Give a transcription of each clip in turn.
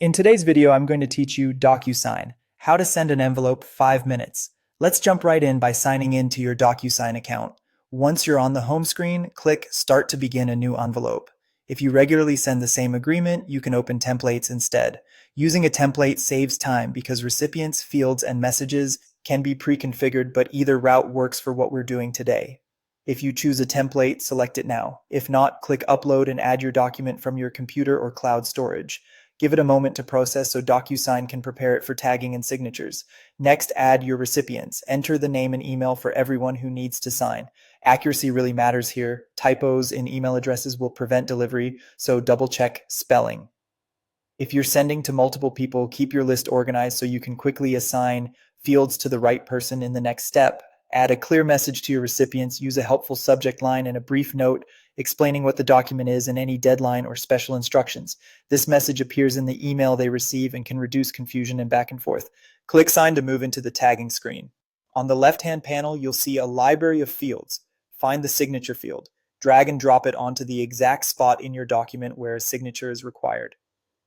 In today's video, I'm going to teach you Docusign, how to send an envelope 5 minutes. Let's jump right in by signing in to your Docusign account. Once you're on the home screen, click Start to begin a new envelope. If you regularly send the same agreement, you can open templates instead. Using a template saves time because recipients, fields, and messages can be pre-configured, but either route works for what we're doing today. If you choose a template, select it now. If not, click Upload and add your document from your computer or cloud storage. Give it a moment to process so Docusign can prepare it for tagging and signatures. Next, add your recipients. Enter the name and email for everyone who needs to sign. Accuracy really matters here. Typos in email addresses will prevent delivery, so double check spelling. If you're sending to multiple people, keep your list organized so you can quickly assign fields to the right person in the next step. Add a clear message to your recipients, use a helpful subject line and a brief note explaining what the document is and any deadline or special instructions. This message appears in the email they receive and can reduce confusion and back and forth. Click Sign to move into the tagging screen. On the left-hand panel, you'll see a library of fields. Find the signature field. Drag and drop it onto the exact spot in your document where a signature is required.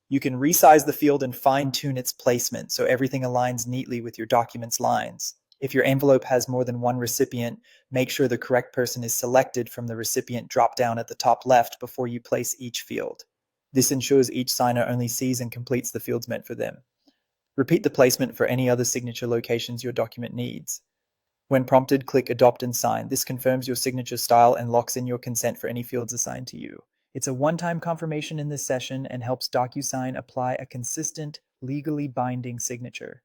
You can resize the field and fine-tune its placement so everything aligns neatly with your document's lines. If your envelope has more than one recipient, make sure the correct person is selected from the recipient drop-down at the top left before you place each field. This ensures each signer only sees and completes the fields meant for them. Repeat the placement for any other signature locations your document needs. When prompted, click Adopt and Sign. This confirms your signature style and locks in your consent for any fields assigned to you. It's a one-time confirmation in this session and helps Docusign apply a consistent, legally binding signature.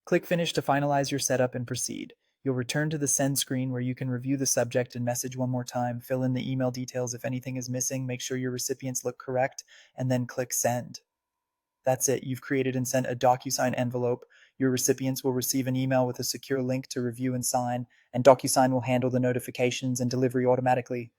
Click Finish to finalize your setup and proceed. You'll return to the Send screen where you can review the subject and message one more time, fill in the email details if anything is missing, make sure your recipients look correct, and then click Send. That's it. You've created and sent a Docusign envelope. Your recipients will receive an email with a secure link to review and sign, and Docusign will handle the notifications and delivery automatically.